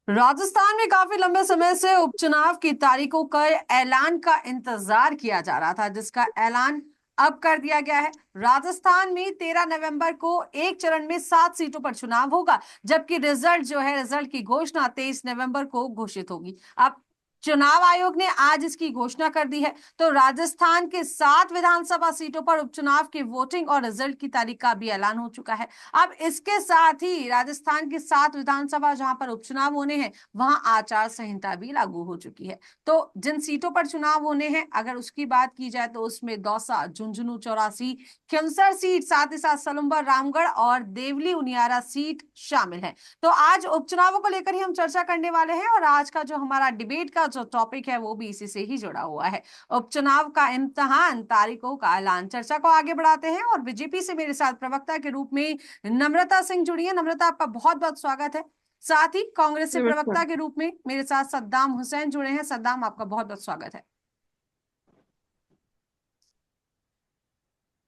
राजस्थान में काफी लंबे समय से उपचुनाव की तारीखों का ऐलान का इंतजार किया जा रहा था, जिसका ऐलान अब कर दिया गया है। राजस्थान में 13 नवंबर को एक चरण में 7 सीटों पर चुनाव होगा, जबकि रिजल्ट की घोषणा 23 नवंबर को घोषित होगी। अब चुनाव आयोग ने आज इसकी घोषणा कर दी है। तो राजस्थान के 7 विधानसभा सीटों पर उपचुनाव की वोटिंग और रिजल्ट की तारीख का भी ऐलान हो चुका है। अब इसके साथ ही राजस्थान की 7 विधानसभा जहां पर उपचुनाव होने हैं, वहां आचार संहिता भी लागू हो चुकी है। तो जिन सीटों पर चुनाव होने हैं, अगर उसकी बात की जाए तो उसमें दौसा, झुंझुनू 84, खिमसर सीट, साथ ही साथ सलुम्बर, रामगढ़ और देवली उनियारा सीट शामिल है। तो आज उपचुनावों को लेकर ही हम चर्चा करने वाले हैं, और आज का जो हमारा डिबेट का जो टॉपिक है वो भी इसी से ही जुड़ा हुआ है। उपचुनाव का इम्तिहान, तारीखों का ऐलान। चर्चा को आगे बढ़ाते हैं और बीजेपी से मेरे साथ प्रवक्ता के रूप में नम्रता सिंह जुड़ी है। नम्रता, आपका बहुत बहुत स्वागत है। साथ ही कांग्रेस से नमस्कार। प्रवक्ता के रूप में मेरे साथ सद्दाम हुसैन जुड़े हैं। सद्दाम, आपका बहुत बहुत स्वागत है।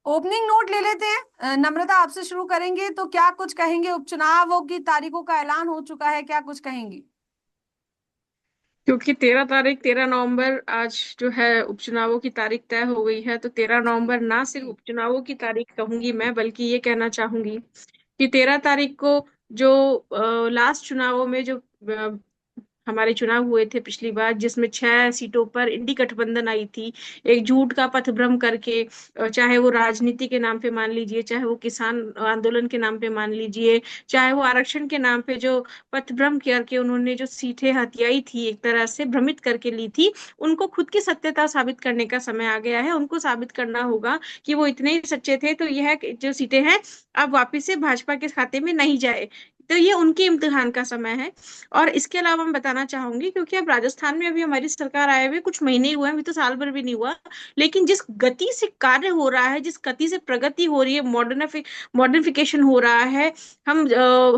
ओपनिंग नोट ले लेते हैं। नम्रता, आपसे शुरू करेंगे, तो क्या कुछ कहेंगे? उपचुनावों की तारीखों का ऐलान हो चुका है, क्या कुछ कहेंगी? क्योंकि 13 तारीख 13 नवंबर आज जो है उपचुनावों की तारीख तय हो गई है, तो 13 नवंबर ना सिर्फ जी। उपचुनावों की तारीख कहूंगी मैं, बल्कि ये कहना चाहूंगी कि 13 तारीख को जो लास्ट चुनावों में जो हमारे चुनाव हुए थे पिछली बार, जिसमें 6 सीटों पर इंडी गठबंधन आई थी, एक झूठ का पथभ्रम करके, चाहे वो राजनीति के नाम पे मान लीजिए, चाहे वो किसान आंदोलन के नाम पे मान लीजिए, चाहे वो आरक्षण के नाम पे जो पथभ्रम करके उन्होंने जो सीटें हथियाई थी, एक तरह से भ्रमित करके ली थी, उनको खुद की सत्यता साबित करने का समय आ गया है। उनको साबित करना होगा कि वो इतने ही सच्चे थे, तो यह जो सीटें हैं अब वापिस से भाजपा के खाते में नहीं जाए। तो ये उनके इम्तिहान का समय है। और इसके अलावा मैं बताना चाहूंगी, क्योंकि अब राजस्थान में अभी हमारी सरकार आए हुए कुछ महीने ही हुए हैं, अभी तो साल भर भी नहीं हुआ, लेकिन जिस गति से कार्य हो रहा है, जिस गति से प्रगति हो रही है, मॉडर्निफिकेशन हो रहा है, हम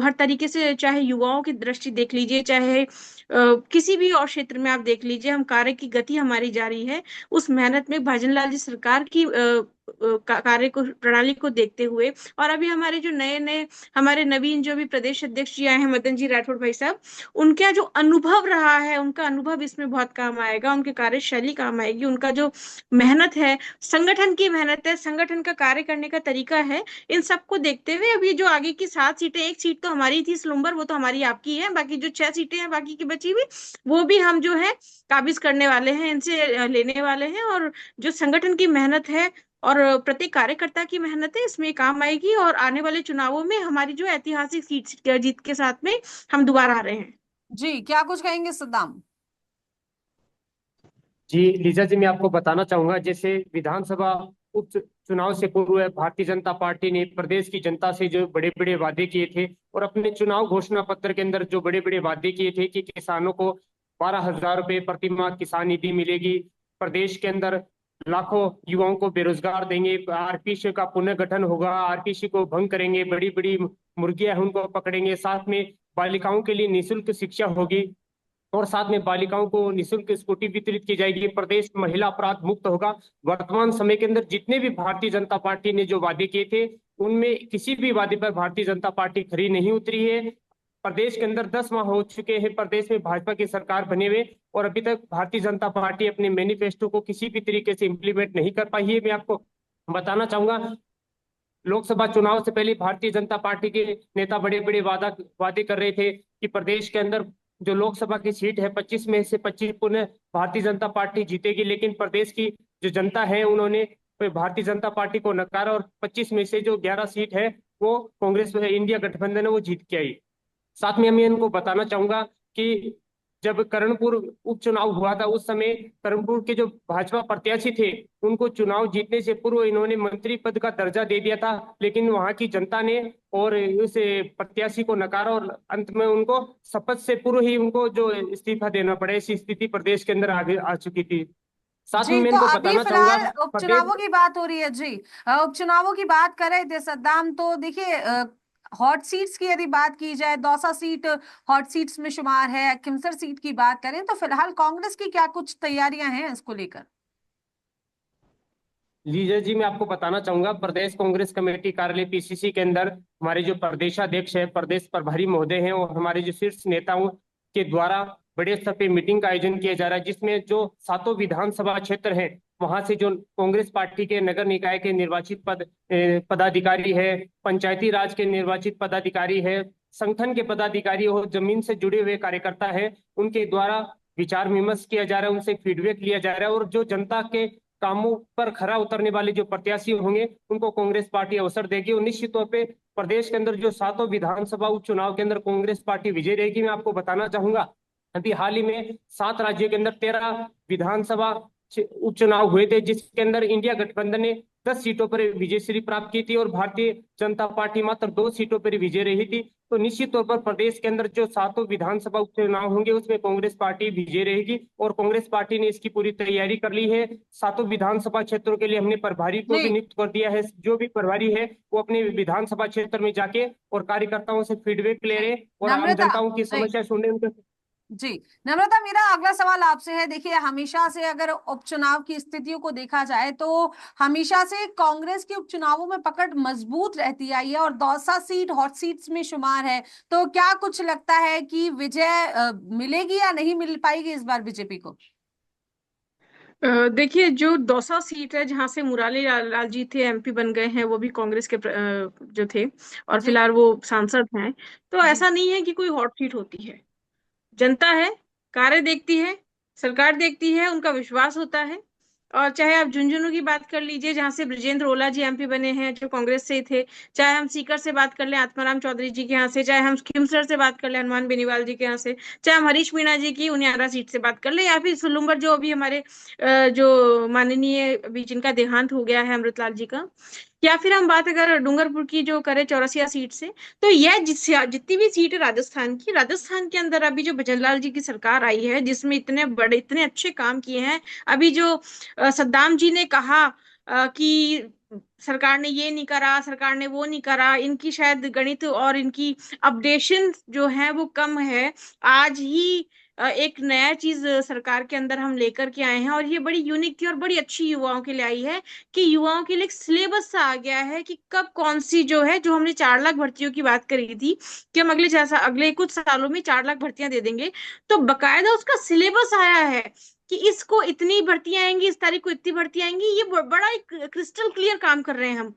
हर तरीके से, चाहे युवाओं की दृष्टि देख लीजिए, चाहे किसी भी और क्षेत्र में आप देख लीजिए, हम कार्य की गति हमारी जारी है। उस मेहनत में भाजन लाल जी सरकार की कार्य को, प्रणाली को देखते हुए, और अभी हमारे जो नए नए हमारे नवीन जो भी प्रदेश अध्यक्ष जी आए हैं, मदन जी राठौड़ भाई साहब, उनका जो अनुभव रहा है, उनका अनुभव इसमें बहुत काम आएगा, उनकी कार्यशैली काम आएगी, उनका जो मेहनत है, संगठन की मेहनत है, संगठन का कार्य करने का तरीका है, इन सबको देखते हुए अभी जो आगे की 7 सीटें, एक सीट तो हमारी थी सिलुम्बर, वो तो हमारी आपकी है, बाकी जो 6 सीटें हैं बाकी की बची हुई, वो भी हम जो है काबिज करने वाले हैं, इनसे लेने वाले हैं। और जो संगठन की मेहनत है और प्रत्येक कार्यकर्ता की मेहनत है, इसमें काम आएगी, और आने वाले चुनावों में हमारी जो ऐतिहासिक सीट जीत के साथ में हम दोबारा आ रहे हैं। जी, क्या कुछ कहेंगे सद्दाम? जी लीजा जी, मैं आपको बताना चाहूंगा, जैसे विधानसभा उप चुनाव से पूर्व भारतीय जनता पार्टी ने प्रदेश की जनता से जो बड़े बड़े वादे किए थे और अपने चुनाव घोषणा पत्र के अंदर जो बड़े बड़े वादे किए थे कि किसानों को 12,000 रुपये प्रति माह किसान निधि मिलेगी, प्रदेश के अंदर लाखों युवाओं को बेरोजगार देंगे, आरपीसी का पुनर्गठन होगा, आरपीसी को भंग करेंगे, बड़ी बड़ी मुर्गियां हैं उनको पकड़ेंगे, साथ में बालिकाओं के लिए निःशुल्क शिक्षा होगी और साथ में बालिकाओं को निःशुल्क स्कूटी वितरित की जाएगी, प्रदेश महिला अपराध मुक्त होगा। वर्तमान समय के अंदर जितने भी भारतीय जनता पार्टी ने जो वादे किए थे, उनमें किसी भी वादे पर भारतीय जनता पार्टी खरी नहीं उतरी है। प्रदेश के अंदर 10 माह हो चुके हैं प्रदेश में भाजपा की सरकार बने हुए, और अभी तक भारतीय जनता पार्टी अपने मैनिफेस्टो को किसी भी तरीके से इम्प्लीमेंट नहीं कर पाई है। मैं आपको बताना चाहूंगा, लोकसभा चुनाव से पहले भारतीय जनता पार्टी के नेता बड़े बड़े वादे कर रहे थे कि प्रदेश के अंदर जो लोकसभा की सीट है 25 में से 25 पुनः भारतीय जनता पार्टी जीतेगी, लेकिन प्रदेश की जो जनता है उन्होंने भारतीय जनता पार्टी को नकारा और 25 में से जो 11 सीट है वो कांग्रेस इंडिया गठबंधन है वो जीत के आई। साथ में मैं इनको बताना चाहूंगा कि जब करणपुर उपचुनाव हुआ था, उस समय करणपुर के जो भाजपा प्रत्याशी थे उनको चुनाव जीतने से पूर्व इन्होंने मंत्री पद का दर्जा दे दिया था, लेकिन वहां की जनता ने और उस प्रत्याशी को नकारा और अंत में उनको शपथ से पूर्व ही उनको जो इस्तीफा देना पड़ा, ऐसी स्थिति प्रदेश के अंदर आगे आ चुकी थी। साथ में जी, मैं तो इनको अभी बताना चाहूंगा, फिलहाल प्रदेश उपचुनावों की बात हो रही है जी। उपचुनावों की बात कर रहे थे सद्दाम, तो देखिए, हॉट सीट्स की यदि बात की जाए, दौसा सीट हॉट सीट्स में शुमार है। खिमसर सीट की बात करें तो फिलहाल कांग्रेस की क्या कुछ तैयारियां हैं इसको लेकर? लीजा जी, मैं आपको बताना चाहूंगा, प्रदेश कांग्रेस कमेटी कार्यालय पीसीसी के अंदर हमारे जो प्रदेशाध्यक्ष है, प्रदेश प्रभारी महोदय हैं और हमारे जो शीर्ष नेता के द्वारा बड़े स्तर पे मीटिंग का आयोजन किया जा रहा है, जिसमें जो 7 विधानसभा क्षेत्र हैं वहां से जो कांग्रेस पार्टी के नगर निकाय के निर्वाचित पदाधिकारी है, पंचायती राज के निर्वाचित पदाधिकारी है, संगठन के पदाधिकारी और जमीन से जुड़े हुए कार्यकर्ता है, उनके द्वारा विचार विमर्श किया जा रहा है, उनसे फीडबैक लिया जा रहा है, और जो जनता के कामों पर खरा उतरने वाले जो प्रत्याशी होंगे उनको कांग्रेस पार्टी अवसर देगी। और निश्चित तौर पे प्रदेश के अंदर जो 7 विधानसभा उपचुनाव के अंदर कांग्रेस पार्टी विजय रहेगी। मैं आपको बताना चाहूंगा, अभी हाल ही में 7 राज्यों के अंदर 13 विधानसभा उपचुनाव हुए थे, जिसके अंदर इंडिया गठबंधन ने 10 सीटों पर विजयश्री प्राप्त की थी और भारतीय जनता पार्टी मात्र 2 सीटों पर विजय रही थी। तो निश्चित तौर पर प्रदेश के अंदर जो 7 विधानसभा उपचुनाव होंगे उसमें कांग्रेस पार्टी विजय रहेगी, और कांग्रेस पार्टी ने इसकी पूरी तैयारी कर ली है। 7 विधानसभा क्षेत्रों के लिए हमने प्रभारी को भी नियुक्त कर दिया है। जो भी प्रभारी है वो अपने विधानसभा क्षेत्र में जाके और कार्यकर्ताओं से फीडबैक ले रहे और आम जनताओं की समस्या सुन रहे, उनके। जी नम्रता, मेरा अगला सवाल आपसे है। देखिए, हमेशा से अगर उपचुनाव की स्थितियों को देखा जाए तो हमेशा से कांग्रेस के उपचुनावों में पकड़ मजबूत रहती आई है और दौसा सीट हॉट सीट्स में शुमार है। तो क्या कुछ लगता है कि विजय मिलेगी या नहीं मिल पाएगी इस बार बीजेपी को? देखिए, जो दौसा सीट है जहां से मुरारी लाल जी थे, एमपी बन गए हैं, वो भी कांग्रेस के जो थे और फिलहाल वो सांसद हैं। तो ऐसा नहीं है कि कोई हॉट सीट होती है। जनता है, कार्य देखती है, सरकार देखती है, उनका विश्वास होता है। और चाहे आप झुंझुनू की बात कर लीजिए जहां से ब्रजेंद्र ओला जी एमपी बने हैं जो कांग्रेस से ही थे, चाहे हम सीकर से बात कर लें आत्माराम चौधरी जी के यहाँ से, चाहे हम खिमसर से बात कर लें हनुमान बेनीवाल जी के यहाँ से, चाहे हम हरीश मीणा जी की उनियारा सीट से बात कर लें, या फिर सुलुम्बर जो अभी हमारे जो माननीय अभी जिनका देहांत हो गया है अमृतलाल जी का, या फिर हम बात अगर डूंगरपुर की जो करें चौरसिया सीट से। तो यह जितनी भी सीट है राजस्थान के अंदर अभी जो भजनलाल जी की सरकार आई है जिसमें इतने बड़े इतने अच्छे काम किए हैं। अभी जो सद्दाम जी ने कहा कि सरकार ने ये नहीं करा, सरकार ने वो नहीं करा, इनकी शायद गणित और इनकी अपडेशन जो है वो कम है। आज ही एक नया चीज सरकार के अंदर हम लेकर के आए हैं और ये बड़ी यूनिक थी और बड़ी अच्छी युवाओं के लिए आई है कि युवाओं के लिए एक सिलेबस सा आ गया है कि कब कौन सी जो है, जो हमने 4 लाख भर्तियों की बात करी थी कि हम अगले कुछ सालों में 4 लाख भर्तियां दे देंगे, तो बकायदा उसका सिलेबस आया है कि इसको इतनी भर्तियां आएंगी, इस तारीख को इतनी भर्तियां आएंगी। ये बड़ा एक क्रिस्टल क्लियर काम कर रहे हैं हम।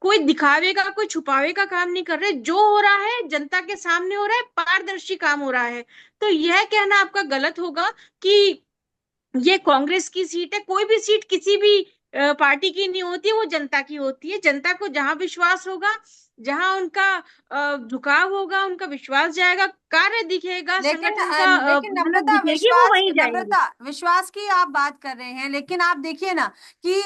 कोई दिखावे का कोई छुपावे का काम नहीं कर रहे, जो हो रहा है जनता के सामने हो रहा है, पारदर्शी काम हो रहा है। तो यह कहना आपका गलत होगा कि ये कांग्रेस की सीट है। कोई भी सीट किसी भी पार्टी की नहीं होती है, वो जनता की होती है। जनता को जहां विश्वास होगा, जहां उनका झुकाव होगा, उनका विश्वास जाएगा, कार्य दिखेगा, संगठन का लेकिन मेहनत नम्रता, दिखेगी, वो वहीं जाएंगे। नम्रता, विश्वास की आप बात कर रहे हैं, लेकिन आप देखिए ना कि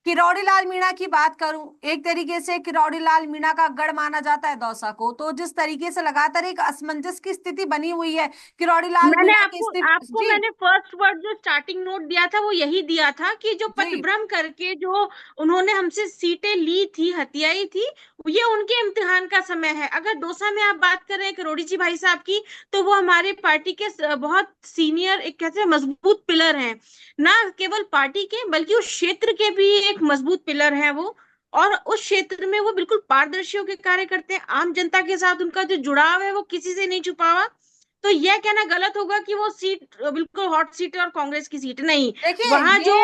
किरोड़ी लाल मीणा की बात करूं, एक तरीके से किरोड़ी लाल मीणा का गढ़ माना जाता है दौसा को। तो जिस तरीके से लगातार एक असमंजस की स्थिति बनी हुई है किरोड़ी लाल मैंने मीणा की आपको मैंने फर्स्ट वर्ड जो स्टार्टिंग नोट दिया था वो यही दिया था कि जो पथभ्रम करके जो उन्होंने हमसे सीटें ली थी, हथियाई थी, ये उनके इम्तिहान का समय है। अगर दौसा में आप बात कर रहे हैं करोड़ी जी भाई साहब की, तो वो हमारे पार्टी के बहुत सीनियर, एक कहते हैं मजबूत पिलर हैं, ना केवल पार्टी के बल्कि उस क्षेत्र के भी एक मजबूत पिलर है वो। और उस क्षेत्र में वो बिल्कुल पारदर्शी होकर कार्य करते हैं। आम जनता के साथ उनका जो जुड़ाव है वो किसी से नहीं छुपावा। तो यह कहना गलत होगा कि वो सीट बिल्कुल हॉट सीट है और कांग्रेस की सीट नहीं। वहां जो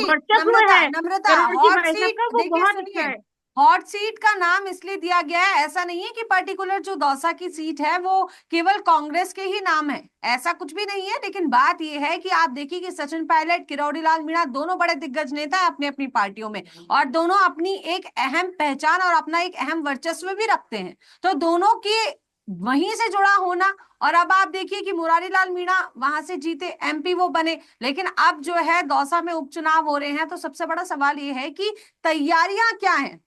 वर्चस्व है करोड़ जी भाई साहब का वो बहुत अच्छा है। हॉट सीट का नाम इसलिए दिया गया है, ऐसा नहीं है कि पर्टिकुलर जो दौसा की सीट है वो केवल कांग्रेस के ही नाम है, ऐसा कुछ भी नहीं है। लेकिन बात यह है कि आप देखिए कि सचिन पायलट, किरोड़ी लाल मीणा दोनों बड़े दिग्गज नेता हैं अपनी अपनी पार्टियों में, और दोनों अपनी एक अहम पहचान और अपना एक अहम वर्चस्व भी रखते हैं। तो दोनों के वहीं से जुड़ा होना, और अब आप देखिए कि मुरारी लाल मीणा वहां से जीते, एमपी वो बने, लेकिन अब जो है दौसा में उपचुनाव हो रहे हैं। तो सबसे बड़ा सवाल ये है कि तैयारियां क्या हैं?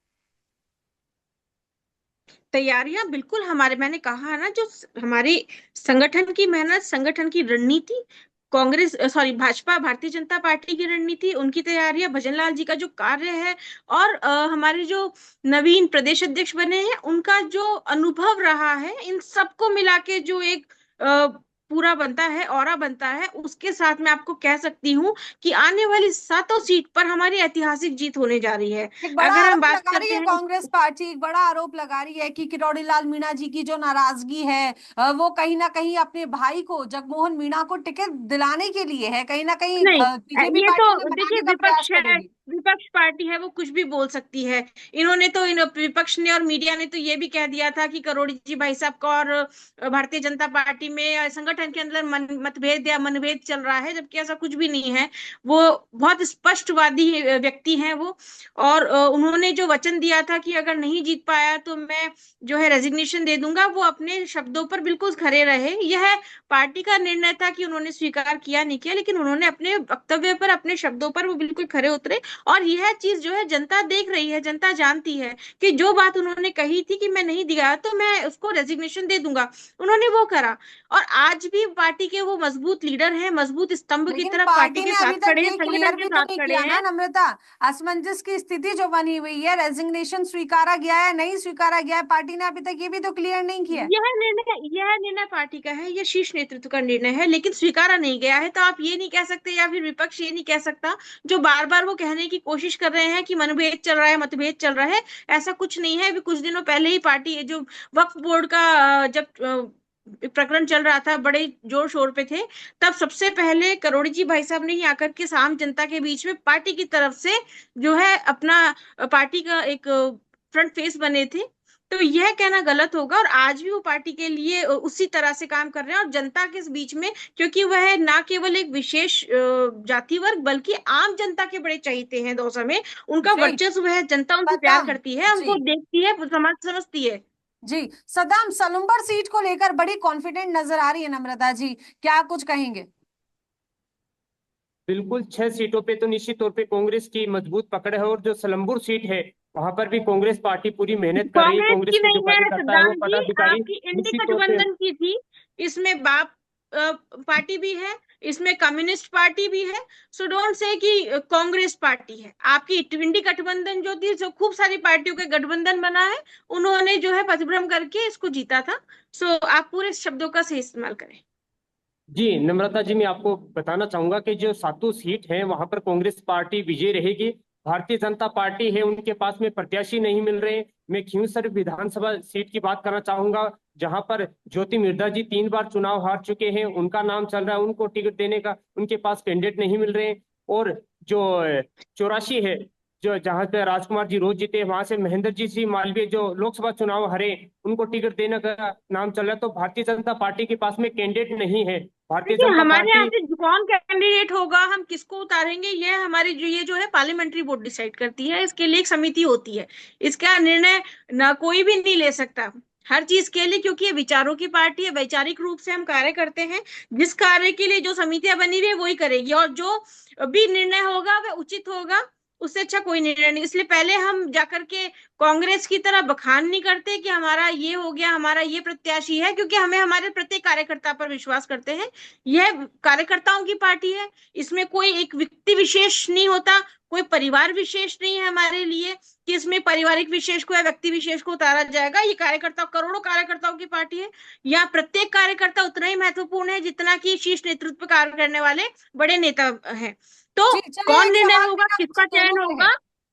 तैयारियां बिल्कुल मैंने कहा है ना, जो हमारी संगठन की मेहनत, संगठन की रणनीति, भाजपा भारतीय जनता पार्टी की रणनीति, उनकी तैयारियां, भजनलाल जी का जो कार्य है, और हमारे जो नवीन प्रदेश अध्यक्ष बने हैं उनका जो अनुभव रहा है, इन सबको मिला के जो एक पूरा बनता है, ऑरा बनता है, उसके साथ मैं आपको कह सकती हूँ कि आने वाली 7 सीट पर हमारी ऐतिहासिक जीत होने जा रही है। एक बड़ा अगर हम आरोप बात लगा रही करते है हैं, कांग्रेस पार्टी, एक बड़ा आरोप लगा रही है कि किरोड़ी लाल मीणा जी की जो नाराजगी है वो कहीं ना कहीं अपने भाई को, जगमोहन मीणा को टिकट दिलाने के लिए है। कहीं ना कहीं नहीं, बीजेपी ये पार्टी तो उन्हें देखिए, बनाने का प्रयास विपक्ष है, करेगी। विपक्ष पार्टी है, वो कुछ भी बोल सकती है। इन्होंने तो, इन विपक्ष ने और मीडिया ने तो ये भी कह दिया था कि करोड़ी जी भाई साहब का और भारतीय जनता पार्टी में संगठन के अंदर मतभेद या मनभेद चल रहा है, जबकि ऐसा कुछ भी नहीं है। वो बहुत स्पष्टवादी व्यक्ति हैं वो। और उन्होंने जो वचन दिया था कि अगर नहीं जीत पाया तो मैं जो है रेजिग्नेशन दे दूंगा, वो अपने शब्दों पर बिल्कुल खरे रहे। यह पार्टी का निर्णय था कि उन्होंने स्वीकार किया नहीं किया, लेकिन उन्होंने अपने वक्तव्य पर, अपने शब्दों पर वो बिल्कुल खरे उतरे। और यह चीज जो है जनता देख रही है, जनता जानती है कि जो बात उन्होंने कही थी कि मैं नहीं दिया तो मैं उसको रेजिग्नेशन दे दूंगा, उन्होंने वो करा। और आज भी पार्टी के वो मजबूत लीडर हैं, मजबूत स्तंभ की लेकिन तरह पार्टी पार्टी के ने साथ अभी तक खड़े हैं, ये संगठन क्लियर के भी तो साथ नहीं खड़े किया ना हैं। नम्रता, असमंजस की स्थिति जो बनी हुई है, रेजिग्नेशन स्वीकारा गया है नहीं स्वीकारा गया है, पार्टी ने अभी तक ये भी तो क्लियर नहीं किया है। यह निर्णय पार्टी का है, यह शीर्ष नेतृत्व का निर्णय है, लेकिन स्वीकारा नहीं गया है। तो आप ये नहीं कह सकते, या फिर विपक्ष ये नहीं कह सकता, जो बार बार वो कहने की कोशिश कर रहे हैं कि मनभेद चल रहा है, मतभेद चल रहा है। ऐसा कुछ नहीं है। अभी कुछ दिनों पहले ही पार्टी जो वक्फ बोर्ड का जब प्रकरण चल रहा था, बड़े जोर शोर पे थे, तब सबसे पहले करोड़ी जी भाई साहब ने ही आकर के आम जनता के बीच में पार्टी की तरफ से जो है अपना पार्टी का एक फ्रंट फेस बने थे। तो यह कहना गलत होगा। और आज भी वो पार्टी के लिए उसी तरह से काम कर रहे हैं, और जनता के बीच में, क्योंकि वह ना केवल एक विशेष जाति वर्ग बल्कि आम जनता के बड़े चहीते हैं दौसा में। उनका जी वर्चस्व है, जनता उनसे प्यार सद्दाम करती है, जी। उनको देखती है, समाज समझती है। जी सद्दाम, सलुम्बर सीट को लेकर बड़ी कॉन्फिडेंट नजर आ रही है नम्रता जी, क्या कुछ कहेंगे? बिल्कुल 6 सीटों पे तो निश्चित तौर पे कांग्रेस की मजबूत पकड़ है, और जो सलमपुर सीट है वहां पर भी कांग्रेस पार्टी पूरी मेहनत कर रही है। कांग्रेस की कांग्रेस के जो नहीं है कार्यकर्ता है, वो सद्दाम जी, पदाधिकारी आपकी इंडी निश्चित तौर पे। गठबंधन की थी। इसमें बाप पार्टी भी है, इसमें कम्युनिस्ट पार्टी भी है। सो डोंट से कि कांग्रेस पार्टी है। आपकी इंडी गठबंधन जो थी, जो खूब सारी पार्टियों के गठबंधन बना है, उन्होंने जो है पथभ्रम करके इसको जीता था। सो आप पूरे शब्दों का सही इस्तेमाल करें। जी नम्रता जी, मैं आपको बताना चाहूंगा कि जो 7 सीट है वहां पर कांग्रेस पार्टी विजय रहेगी। भारतीय जनता पार्टी है, उनके पास में प्रत्याशी नहीं मिल रहे। मैं खींवसर विधानसभा सीट की बात करना चाहूंगा, जहां पर ज्योति मिर्धा जी 3 बार चुनाव हार चुके हैं, उनका नाम चल रहा है। उनको टिकट देने का उनके पास कैंडिडेट नहीं मिल रहे हैं। और जो 84 है, जो जहां पे राजकुमार जी रोज जीते, वहां से महेंद्र जी सिंह मालवीय जो लोकसभा चुनाव हारे, उनको टिकट देने का नाम चल रहा है। तो भारतीय जनता पार्टी के पास में कैंडिडेट नहीं है। भारतीय देखिए, जनता हमारे यहाँ पार्टी। से कौन कैंडिडेट होगा, हम किसको उतारेंगे, ये हमारी जो ये जो है पार्लियामेंट्री बोर्ड डिसाइड करती है। इसके लिए एक समिति होती है, इसका निर्णय ना कोई भी नहीं ले सकता हर चीज के लिए, क्योंकि ये विचारों की पार्टी है। वैचारिक रूप से हम कार्य करते हैं, जिस कार्य के लिए जो समितियां बनी हुई है वही करेगी, और जो भी निर्णय होगा वह उचित होगा। उससे अच्छा कोई निर्णय नहीं। इसलिए पहले हम जाकर के कांग्रेस की तरह बखान नहीं करते कि हमारा ये हो गया, हमारा ये प्रत्याशी है, क्योंकि हमें हमारे प्रत्येक कार्यकर्ता पर विश्वास करते हैं। यह कार्यकर्ताओं की पार्टी है, इसमें कोई एक व्यक्ति विशेष नहीं होता, कोई परिवार विशेष नहीं है हमारे लिए कि इसमें पारिवारिक विशेष को या व्यक्ति विशेष को उतारा जाएगा। ये कार्यकर्ता, करोड़ों कार्यकर्ताओं की पार्टी है। यहाँ प्रत्येक कार्यकर्ता उतना ही महत्वपूर्ण है जितना कि शीर्ष नेतृत्व पर कार्य करने वाले बड़े नेता हैं। तो जी चलिए, कौन एक निर्णय सवाल होगा, मेरा आपसे किसका दोनों चयन से है। होगा,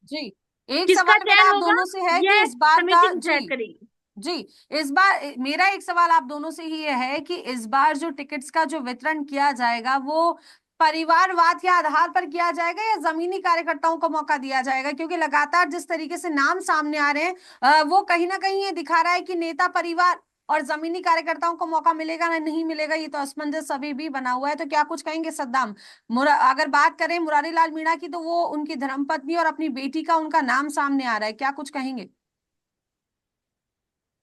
जी एक किसका सवाल मेरा चयन आप होगा, दोनों से है कि यह इस बार का, समिति जी डिसाइड करेगी। जी इस बार मेरा एक सवाल आप दोनों से ही ये है कि इस बार जो टिकट्स का जो वितरण किया जाएगा वो परिवारवाद के आधार पर किया जाएगा या जमीनी कार्यकर्ताओं को मौका दिया जाएगा? क्योंकि लगातार जिस तरीके से नाम सामने आ रहे हैं वो कहीं ना कहीं ये दिखा रहा है कि नेता परिवार और जमीनी कार्यकर्ताओं को मौका मिलेगा ना नहीं मिलेगा, ये तो असमंजस अभी भी बना हुआ है। तो क्या कुछ कहेंगे सद्दाम? अगर बात करें मुरारी लाल मीणा की, तो वो उनकी धर्मपत्नी और अपनी बेटी का उनका नाम सामने आ रहा है, क्या कुछ कहेंगे?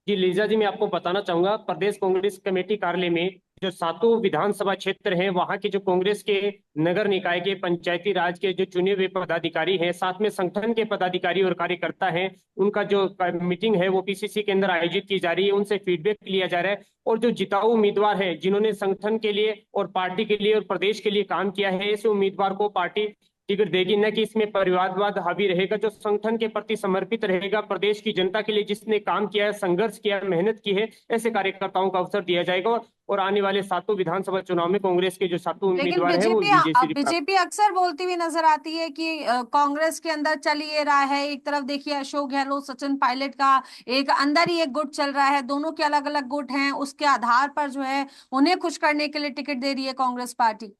जी लीजा जी, मैं आपको बताना चाहूंगा, प्रदेश कांग्रेस कमेटी कार्यालय में जो 7 विधानसभा क्षेत्र हैं, वहां के जो कांग्रेस के नगर निकाय के, पंचायती राज के जो चुने हुए पदाधिकारी हैं, साथ में संगठन के पदाधिकारी और कार्यकर्ता हैं, उनका जो मीटिंग है वो पीसीसी के अंदर आयोजित की जा रही है। उनसे फीडबैक लिया जा रहा है, और जो जिताऊ उम्मीदवार है जिन्होंने संगठन के लिए और पार्टी के लिए और प्रदेश के लिए काम किया है, ऐसे उम्मीदवार को पार्टी टिकट देगी, न कि इसमें परिवारवाद हावी रहेगा। जो संगठन के प्रति समर्पित रहेगा, प्रदेश की जनता के लिए जिसने काम किया है, संघर्ष किया है, मेहनत की है, ऐसे कार्यकर्ताओं को अवसर दिया जाएगा और आने वाले 7 विधानसभा चुनाव में कांग्रेस के जो 7 लेकिन उम्मीदवार है वो विजय श्री प्राप्त। बीजेपी अक्सर बोलती हुई नजर आती है कि कांग्रेस के अंदर चल ये रहा है। एक तरफ देखिए अशोक गहलोत, सचिन पायलट का एक अंदर ही एक गुट चल रहा है, दोनों के अलग अलग गुट हैं, उसके आधार पर जो है उन्हें खुश करने के लिए टिकट दे रही है कांग्रेस पार्टी।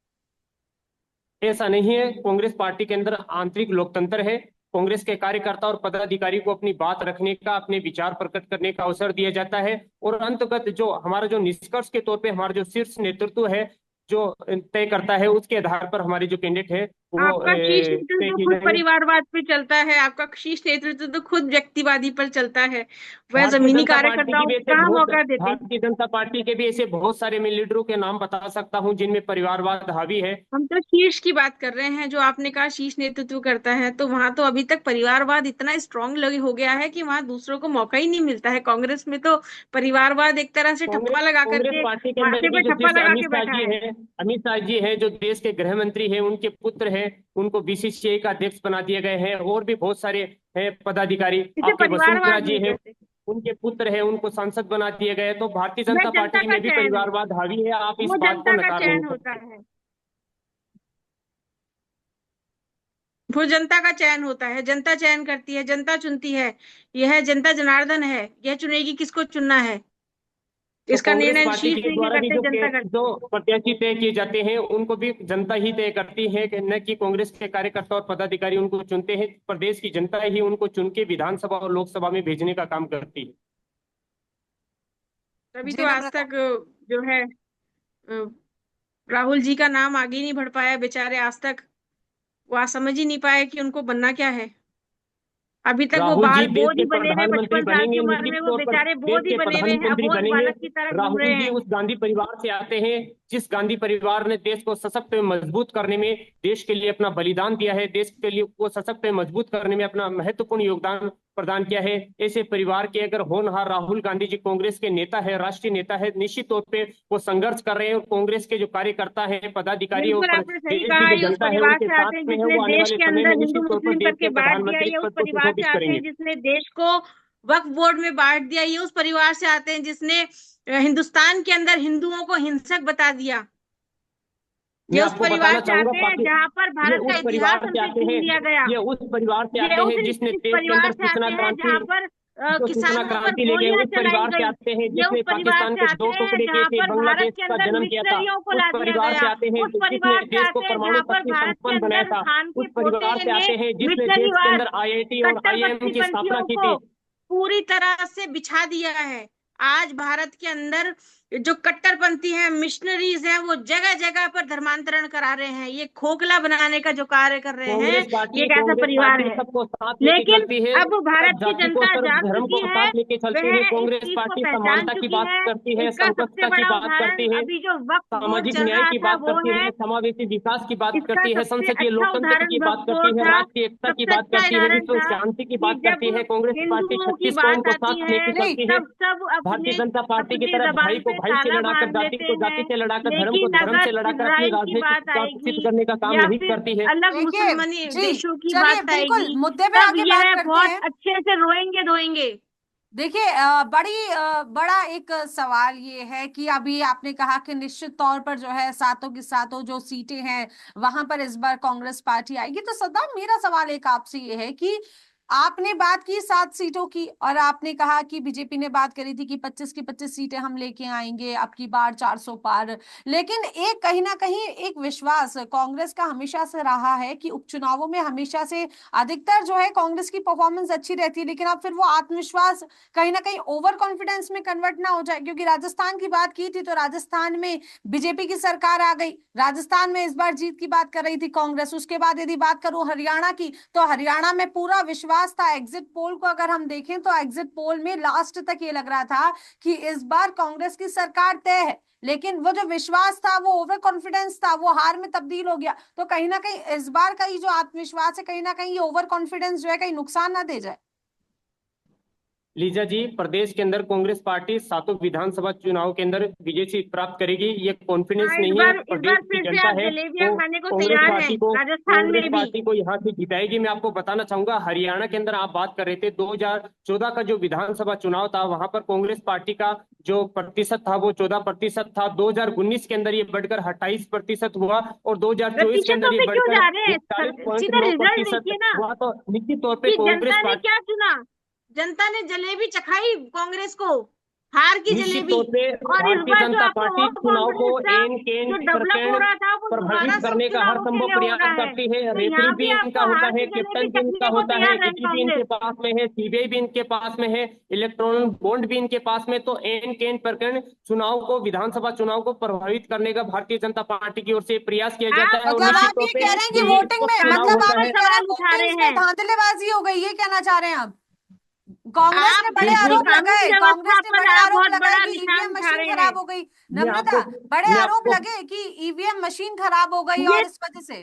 ऐसा नहीं है, कांग्रेस पार्टी के अंदर आंतरिक लोकतंत्र है। कांग्रेस के कार्यकर्ता और पदाधिकारी को अपनी बात रखने का, अपने विचार प्रकट करने का अवसर दिया जाता है और अंतगत जो हमारा जो निष्कर्ष के तौर पे हमारा जो शीर्ष नेतृत्व है जो तय करता है, उसके आधार पर हमारे जो कैंडिडेट है वो आपका शीर्ष तय नेतृत्व किए खुद जाएंगे। परिवारवाद पे चलता है, आपका शीर्ष नेतृत्व तो खुद व्यक्तिवादी पर चलता है। वह भारतीय जमीनी जनता पार्टी के कार्यकर्ताओं भी को ऐसे कहाँ बहुत मौका देते हैं? भारतीय जनता पार्टी के भी ऐसे बहुत सारे मैं लीडरों के नाम बता सकता हूं जिनमें परिवारवाद हावी है। हम तो शीर्ष की बात कर रहे हैं, जो आपने कहा शीर्ष नेतृत्व करता है, तो वहां तो अभी तक परिवारवाद इतना स्ट्रांग लगे हो गया है कि वहां दूसरों को मौका ही नहीं मिलता है। कांग्रेस में तो परिवारवाद एक तरह से कांग्रेस ठप्पा लगा कांग्रेस करके, पार्टी के अंदर माथे भी पे जो ठप्पा शीर्ष लगा अमित के शाह बैठा जी है। है, अमित शाह जी है जो देश के गृह मंत्री है, उनके पुत्र है, उनको बीसीसीआई का अध्यक्ष बना दिए गए हैं और भी बहुत सारे हैं पदाधिकारी। इसे आपके वसुंधरा परिवारवाद जी नहीं है, कहते। उनके पुत्र है, उनको सांसद बना दिए गए। तो भारतीय वह जनता जनता पार्टी का में भी चयन है, परिवारवाद हावी है, आप इस वो बात को जनता का नकार नहीं चयन होता सकते। है, वो जनता का चयन होता है, जनता चयन करती है, जनता चुनती है। यह जनता जनार्दन है, यह चुनेगी किसको चुनना है। तो इसका कांग्रेस निर्णय पार्टी शीर्ष के नहीं द्वारा भी करते, जनता करती है। जो प्रत्याशी तय किए जाते हैं उनको भी जनता ही तय करती है, कि न कि कांग्रेस के कार्यकर्ता और पदाधिकारी उनको चुनते हैं। प्रदेश की जनता ही उनको चुन के विधानसभा और लोकसभा में भेजने का काम करती है। तभी जी तो आज नम्रता। तक जो है राहुल जी का नाम आगे नहीं बढ़ पाया बेचारे। आज तक वो आज समझ ही नहीं पाए कि उनको बनना क्या है। अभी तक वो राहुल जी बाल देश बोध के ही बने हैं, प्रधानमंत्री 55 साल की बनेंगे, उम्र निश्चित में वो तौर पर बेचारे देश बोध ही के बने हैं, प्रधानमंत्री अबोध बनेंगे। बालक की तरह घूम रहे राहुल जी हैं। उस गांधी परिवार से आते हैं जिस गांधी परिवार ने देश को सशक्त एवं मजबूत करने में, देश के लिए अपना बलिदान दिया है, देश के लिए को सशक्त एवं मजबूत करने में अपना महत्वपूर्ण योगदान प्रदान किया है। ऐसे परिवार के अगर होनहार राहुल गांधी जी कांग्रेस के नेता है, राष्ट्रीय नेता है, निश्चित तौर पे वो संघर्ष कर रहे हैं और कांग्रेस के जो कार्यकर्ता हैं, पदाधिकारी और बिल्कुल आपने सही देश की कहा, जो ये उस जनता है परिवार उनके से साथ आते हैं में है। जिसने वो आने देश वाले के समय में अंदर हिंदू निश्चित तौर पर मुस्लिम देश करके के बांट दिया। प्रधानमंत्री ये उस पद को परिवार से सुशोभित आते हैं करेंगे। जिसने देश को वक्फ बोर्ड में बांट दिया। ये उस परिवार से आते हैं जिसने हिंदुस्तान के अंदर हिंदुओं को हिंसक बता दिया। मैं ये उस आपको परिवार बताना से चाहूंगा आते हैं पाकि जहां पर ये भारत का उस इतिहास परिवार से हमसे आते छीन हैं, लिया गया। ये उस परिवार से ये आते उस हैं जिसने इस देश के परिवार अंदर से सूचना आते हैं क्रांति जहां पर जो सूचना किसानों पर क्रांति ले गए, गोलियां उस चलाई परिवार से गई। आते हैं ये उस जिसने परिवार पाकिस्तान से को आते दो हैं टुकड़े किए जहां थे, पर बांग्लादेश भारत के का अंदर जन्म किया था। मिशनरियों को उस ला दिया परिवार से गया। आते हैं उस जिसने परिवार से देश को आते हैं परमाणु जहां पर शक्ति भारत के संपन्न बनाया अंदर था। खान उस के परिवार पोते से ने आते हैं जिसने देश के मिशनरीवाद, अंदर आईआईटी और आईआईएम की स्थापना कट्टरपंथियों की को थी। पूरी तरह से बिछा दिया है। आज भारत के अंदर जो कट्टरपंथी हैं, मिशनरीज हैं, वो जगह जगह पर धर्मांतरण करा रहे हैं। ये खोखला बनाने का जो कार्य कर रहे हैं, ये एक ऐसा कांग्रेस परिवार पार्टी है। सबको साथ लेके लेकिन चलती है, अब भारत सब की जाति को, जनता सर्व जाग धर्म चुकी को है, साथ लेके चलते वह हैं। इस कांग्रेस चीज को पार्टी पहचान समानता की चुकी बात है। करती है, इसका सबसे समकक्षता की बड़ा बात करती उदाहरण है, अभी जो वक्फ बोर्ड सामाजिक चल न्याय रहा की था बात वो करती है। है, समावेशी विकास की बात इसका करती है, सबसे संसदीय अच्छा लोकतंत्र उदाहरण की बात वक्फ करती बोर्ड है, था। राष्ट्रीय एकता की सबसे बात अच्छा करती है, उदाहरण विश्व था शांति की कि बात जब करती है। कांग्रेस पार्टी हिंदुओं की 36 कौम बात को आती साथ है, लेके चलती है। तब सब भारतीय अपने जनता पार्टी की अपने तरह भाई जबान को पे भाई से ताला लड़ाकर, बांध जाति लेते को जाति हैं। से लड़ाकर, धर्म को लेकिन धर्म अगर से लड़ाकर अपनी इजराइल की राजनीति बात सिद्ध आएगी करने का काम या नहीं फिर करती है। अलग देखिए मुसलमानी जी, देशों की चलिए बात बिल्कुल आएगी, मुद्दे पे तब आगे बात यह करते बहुत हैं। अच्छे से रोएंगे धोएंगे। देखिए बड़ा एक सवाल ये है कि अभी आपने कहा कि निश्चित तौर पर जो है सातों की सातों जो सीटें हैं वहां पर इस बार कांग्रेस पार्टी आएगी। तो सदा मेरा सवाल एक आपसे ये है कि आपने बात की 7 सीटों की और आपने कहा कि बीजेपी ने बात करी थी कि 25 की 25 सीटें हम लेके आएंगे, अब की बार 400 पार। लेकिन एक कहीं ना कहीं एक विश्वास कांग्रेस का हमेशा से रहा है कि उपचुनावों में हमेशा से अधिकतर जो है कांग्रेस की परफॉर्मेंस अच्छी रहती है, लेकिन अब फिर वो आत्मविश्वास कहीं ना कहीं ओवर कॉन्फिडेंस में कन्वर्ट ना हो जाए। क्योंकि राजस्थान की बात की थी तो राजस्थान में बीजेपी की सरकार आ गई, राजस्थान में इस बार जीत की बात कर रही थी कांग्रेस। उसके बाद यदि बात करूं हरियाणा की, तो हरियाणा में पूरा विश्वास था। एग्जिट पोल को अगर हम देखें तो एग्जिट पोल में लास्ट तक ये लग रहा था कि इस बार कांग्रेस की सरकार तय है, लेकिन वो जो विश्वास था, वो ओवर कॉन्फिडेंस था, वो हार में तब्दील हो गया। तो कहीं ना कहीं इस बार का ये जो आत्मविश्वास है, कहीं ना कहीं ये ओवर कॉन्फिडेंस जो है कहीं नुकसान ना दे जाए। लीजा जी, प्रदेश के अंदर कांग्रेस पार्टी सातों विधानसभा चुनाव के अंदर विजय प्राप्त करेगी, ये कॉन्फिडेंस हाँ, नहीं है। इस प्रदेश बार की फिर से जनता आप है जलेबियां वो खाने को कांग्रेस तैयार हैं, पार्टी को राजस्थान में भी। यहाँ से जिताएगी। मैं आपको बताना चाहूंगा, हरियाणा के अंदर आप बात कर रहे थे, 2014 का जो विधानसभा चुनाव था वहां पर कांग्रेस पार्टी का जो प्रतिशत था वो 14% था। 2019 के अंदर ये बढ़कर 28% हुआ और 2024 के अंदर प्रतिशतों ये पे क्यों बढ़कर जा रहे हैं? सीधा 41.9 रिजल्ट प्रतिशत देखिए ना हुआ। तो निश्चित तौर पे कि कांग्रेस जनता ने पार्टी, क्या चुना। जनता ने जलेबी चखाई कांग्रेस को, हार की निश्चित जलेबी। तौर पे और इस भारतीय बार जो जनता आपको पार्टी और चुनाव को कॉन्फिडेंस था, एन केन जो डेवलप हो प्रकरण रहा था, वो दोबारा प्रभावित से करने का हर उपचुनावों के संभव लिए हो प्रयास रहा है। करती है। तो रेफरी यहाँ भी भी इनका आपको होता हार है, की जलेबी कैप्टन भी इनका चखने को होता है, तैयार है इडी भी कांग्रेस। इनके पास में है, सीबीआई भी इनके पास में है, इलेक्ट्रॉनिक बॉन्ड भी इनके पास में। तो एन केन प्रकरण चुनाव को, विधानसभा चुनाव को प्रभावित करने का भारतीय जनता पार्टी की ओर से प्रयास किया जाता है। और मतलब निश्चित आप तौर ये पे कह रहे हैं कि जो ये वोटिंग में, उपचुनाव मतलब होता आप काफी ये है, कह रहे हैं सवाल उठा वोटिंग्स रहे में हैं धांधलीबाजी हो गई, ये कहना चाह रहे हैं आप? कांग्रेस ने आप। बड़े जिस बिल्कुल। आरोप कानून लगाए, व्यवस्था कांग्रेस ने पर बड़े आप आरोप बहुत लगाए बड़ा कि निशान ईवीएम उठा मशीन रहे हैं। खराब हो गई। मैं नम्रता, आपको बड़े मैं आरोप आपको लगे कि ईवीएम मशीन खराब हो गई ये और इस वजह से।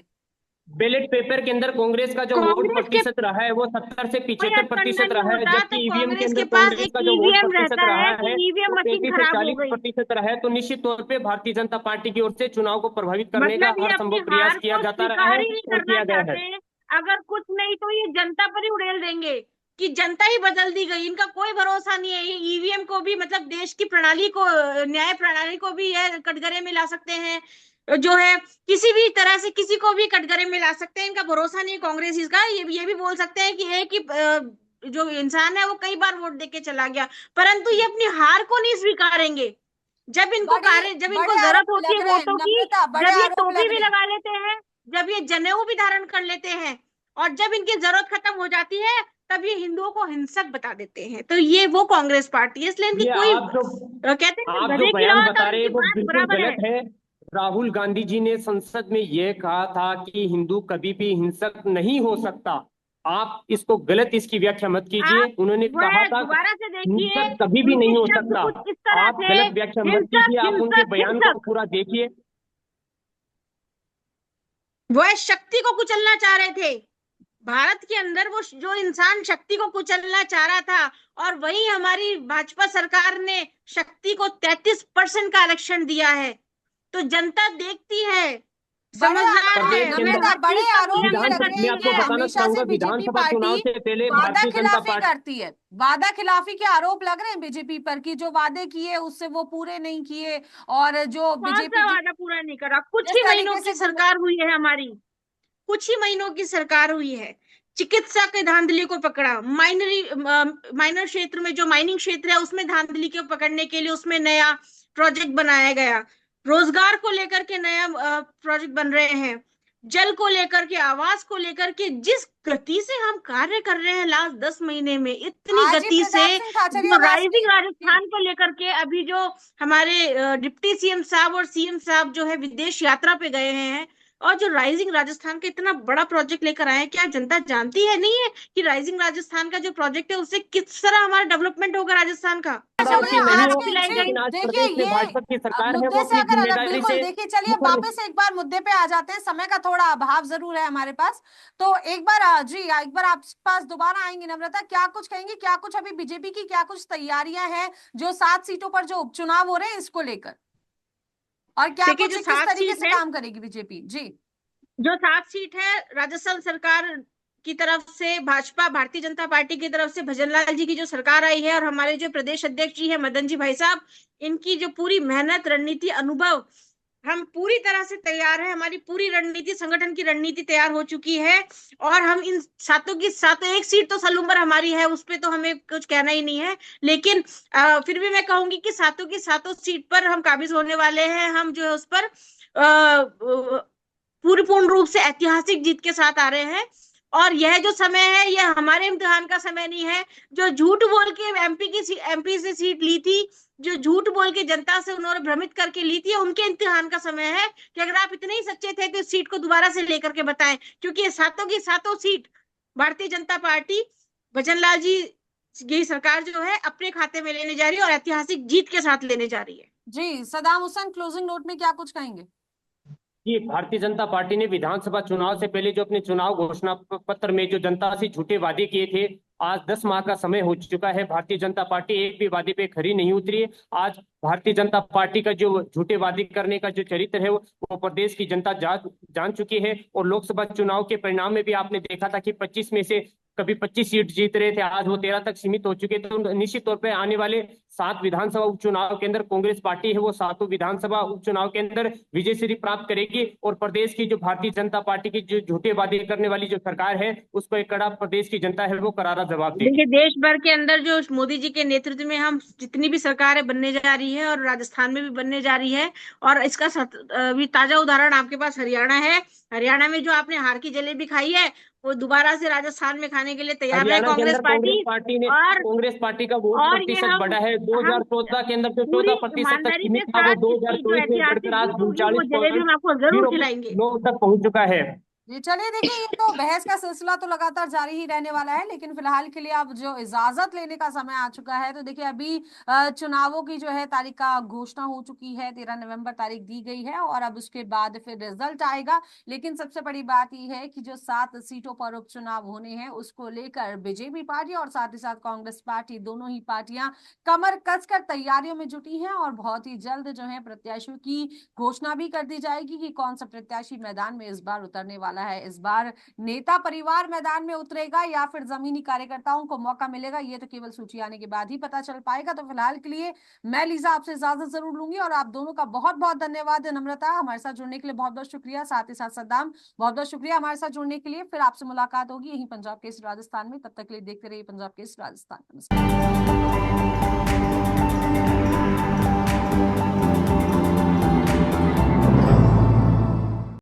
बैलेट पेपर के अंदर कांग्रेस का जो वोट कांग्रेस के प्रतिशत रहा है वो 70 से कोई 75% अटकंडन नहीं रहा है, होता, तो जबकि ईवीएम के कांग्रेस अंदर के पास कांग्रेस एक का जो वोट ईवीएम प्रतिशत रहता रहा है कि है ईवीएम वो मशीन 33 से खराब हो गई। 40% रहा है। तो निश्चित तौर पे भारतीय जनता पार्टी की ओर से चुनाव को प्रभावित करने का मतलब ये हर अपनी संभव प्रयास हार किया को जाता रहा स्वीकार है ही नहीं और करना किया गया चाहते है। हैं। अगर कुछ नहीं तो ये जनता पर ही उड़ेल देंगे कि जनता ही बदल दी गई, इनका कोई भरोसा नहीं है। ये ईवीएम को भी, मतलब देश की प्रणाली को, न्याय प्रणाली को भी ये कटघरे में ला सकते हैं, जो है किसी भी तरह से किसी को भी कटघरे में ला सकते हैं। इनका भरोसा नहीं है कांग्रेस इसका। ये भी बोल सकते हैं कि एक ही जो इंसान है वो कई बार वोट देके चला गया, परंतु ये अपनी हार को नहीं स्वीकारेंगे। बड़े जब इनको बड़े जरूरत आरोप होती है लग रहे हैं वोटों की, नम्रता, बड़े जब ये आरोप टोपी लग भी रहे हैं। लगा लेते हैं, जब ये जनेऊ भी धारण कर लेते हैं, और जब इनकी जरूरत खत्म हो जाती है तब ये हिंदुओं को हिंसक बता देते हैं। तो ये वो कांग्रेस पार्टी है, इसलिए इनकी ये कोई आप कहते हैं जो गधे की बयान औरत बता और रहे हैं इनकी वो बात बिल्कुल बराबर गलत है। है। राहुल गांधी जी ने संसद में यह कहा था कि हिंदू कभी भी हिंसक नहीं हो सकता। आप इसको गलत, इसकी व्याख्या मत कीजिए। आप उन्होंने कहा वह था दोबारा से देखिए, हिंसक कभी भी उनके नहीं हो शब्द सकता। कुछ इस तरह आप थे, गलत व्याख्या मत हिंसक कीजिए, आप उनके हिंसक बयान को हिंसक। पूरा देखिए। वह शक्ति को कुचलना चाह रहे थे। भारत के अंदर वो जो इंसान शक्ति को कुचलना चाह रहा था, और वही हमारी भाजपा सरकार ने शक्ति को 33% का आरक्षण दिया है। तो जनता देखती है, बड़े समझदार आरोप, प्रदेश है, के वो अंदर नम्रता, हर बड़े चीज का आरोप ये मूल्यांकन लग मैं रहे हैं करती कि आपको है। बताना हमेशा से चाहूंगा, बीजेपी विधानसभा चुनाव पार्टी से पहले वादा भारतीय जनता खिलाफी पार्टी, करती है। वादा खिलाफी के आरोप लग रहे हैं बीजेपी पर कि जो वादे किए उससे वो पूरे नहीं किए, और जो कौन बीजेपी सा वादा पूरा नहीं करा? कुछ जिस ही महीनों तरीके की से सरकार हुई है हमारी, कुछ ही महीनों की सरकार हुई है। चिकित्सा के धांधली को पकड़ा, माइनर क्षेत्र में जो माइनिंग क्षेत्र है उसमें धांधली को पकड़ने के लिए उसमें नया प्रोजेक्ट बनाया गया। रोजगार को लेकर के नया प्रोजेक्ट बन रहे हैं। जल को लेकर के, आवास को लेकर के, जिस गति से हम कार्य कर रहे हैं लास्ट 10 महीने में, इतनी आज ही गति से, प्रताप सिंह जो खाचरियावास ने राइजिंग राजस्थान को लेकर के अभी जो हमारे डिप्टी सीएम साहब और सीएम साहब जो है विदेश यात्रा पे गए हैं, और जो राइजिंग राजस्थान का इतना बड़ा प्रोजेक्ट लेकर आए हैं, क्या जनता जानती है नहीं है कि राइजिंग राजस्थान का जो प्रोजेक्ट है उससे किस तरह हमारा डेवलपमेंट होगा राजस्थान का? चलिए नहीं आज हो, के, पिलाई जी गई। लेकिन आज देखिए प्रदेश में ये भाजपा की सरकार है, वो मुद्दे से अपनी अगर अलग, जिम्मेदारी बिल्कुल से देखिए, चलिए मुकर। वापस एक बार मुद्दे पे आ जाते हैं, समय का थोड़ा अभाव जरूर है हमारे पास। तो एक बार जी एक बार आप पास दोबारा आएंगे नम्रता, क्या कुछ कहेंगे, क्या कुछ अभी बीजेपी की क्या कुछ तैयारियां हैं जो 7 सीटों पर जो उपचुनाव हो रहे हैं इसको लेकर, और क्या देखिए, कुछ जो किस 7 तरीके सीट से है, काम करेगी बीजेपी? जी जो 7 सीट है राजस्थान सरकार की तरफ से, भाजपा भारतीय जनता पार्टी की तरफ से भजनलाल जी की जो सरकार आई है, और हमारे जो प्रदेश अध्यक्ष जी है मदन जी भाई साहब, इनकी जो पूरी मेहनत, रणनीति, अनुभव, हम पूरी तरह से तैयार है। हमारी पूरी रणनीति, संगठन की रणनीति तैयार हो चुकी है, और हम इन सातों की सातों, एक सीट तो सलूम्बर हमारी है, उस पर तो हमें कुछ कहना ही नहीं है, लेकिन फिर भी मैं कहूंगी कि सातों की सातों सीट पर हम काबिज होने वाले हैं। हम जो है उस पर पूर्ण रूप से ऐतिहासिक जीत के साथ आ रहे हैं। और यह जो समय है, यह हमारे इम्तिहान का समय नहीं है। जो झूठ बोल के एमपी से सीट ली थी, जो झूठ बोल के जनता से उन्होंने भ्रमित करके ली थी, उनके इम्तिहान का समय है कि अगर आप इतने ही सच्चे थे तो इस सीट को दोबारा से लेकर के बताएं, क्योंकि ये सातों की सातों सीट भारतीय जनता पार्टी, भजनलाल जी की सरकार जो है अपने खाते में लेने जा रही है, और ऐतिहासिक जीत के साथ लेने जा रही है। जी, सदाम हुसैन क्लोजिंग नोट में क्या कुछ कहेंगे? कि भारतीय जनता पार्टी ने विधानसभा चुनाव से पहले जो अपने चुनाव घोषणा पत्र में जो जनता से झूठे वादे किए थे, आज 10 माह का समय हो चुका है, भारतीय जनता पार्टी एक भी वादे पे खरी नहीं उतरी है। आज भारतीय जनता पार्टी का जो झूठे वादे करने का जो चरित्र है वो प्रदेश की जनता जान चुकी है। और लोकसभा चुनाव के परिणाम में भी आपने देखा था कि 25 में से कभी 25 सीट जीत रहे थे, आज वो 13 तक सीमित हो चुके थे। तो निश्चित तौर पर आने वाले 7 विधानसभा उपचुनाव के अंदर कांग्रेस पार्टी है वो 7 विधानसभा उपचुनाव के अंदर विजय श्री प्राप्त करेगी और प्रदेश की जो भारतीय जनता पार्टी की जो झूठे वादे करने वाली जो सरकार है उसको एक कड़ा प्रदेश की जनता है वो करारा जवाब देगी। देखिए, देश भर के अंदर जो मोदी जी के नेतृत्व में हम जितनी भी सरकारें बनने जा रही है और राजस्थान में भी बनने जा रही है, और इसका अभी ताजा उदाहरण आपके पास हरियाणा है। हरियाणा में जो आपने हार की जलेबी खाई है वो दोबारा से राजस्थान में खाने के लिए तैयार है कांग्रेस पार्टी। और कांग्रेस पार्टी का वोट प्रतिशत बढ़ा है। 2014 के अंदर जो 14% तक सीमित था वो 2024 में बढ़कर आज 39 हम आपको जरूर खिलाएंगे तक पहुंच चुका है। जी चलिए, देखिए ये तो बहस का सिलसिला तो लगातार जारी ही रहने वाला है, लेकिन फिलहाल के लिए अब जो इजाजत लेने का समय आ चुका है, तो देखिए अभी चुनावों की जो है तारीख का घोषणा हो चुकी है, 13 नवंबर तारीख दी गई है और अब उसके बाद फिर रिजल्ट आएगा। लेकिन सबसे बड़ी बात यह है कि जो 7 सीटों पर उपचुनाव होने हैं उसको लेकर बीजेपी पार्टी और साथ ही साथ कांग्रेस पार्टी, दोनों ही पार्टियां कमर कसकर तैयारियों में जुटी हैं और बहुत ही जल्द जो है प्रत्याशियों की घोषणा भी कर दी जाएगी कि कौन सा प्रत्याशी मैदान में इस बार उतरने वाला है। इस बार नेता परिवार मैदान में उतरेगा या फिर जमीनी कार्यकर्ताओं को मौका मिलेगा, ये तो केवल सूची आने के बाद ही पता चल पाएगा। तो फिलहाल के लिए मैं लीजा आपसे इजाजत जरूर लूंगी और आप दोनों का बहुत बहुत धन्यवाद। नम्रता, हमारे साथ जुड़ने के लिए बहुत बहुत शुक्रिया, साथ ही साथ सद्दाम, बहुत बहुत शुक्रिया हमारे साथ जुड़ने के लिए। फिर आपसे मुलाकात होगी यही पंजाब केसरी राजस्थान में, तब तक के लिए देखते रहिए पंजाब केसरी राजस्थान। नमस्कार।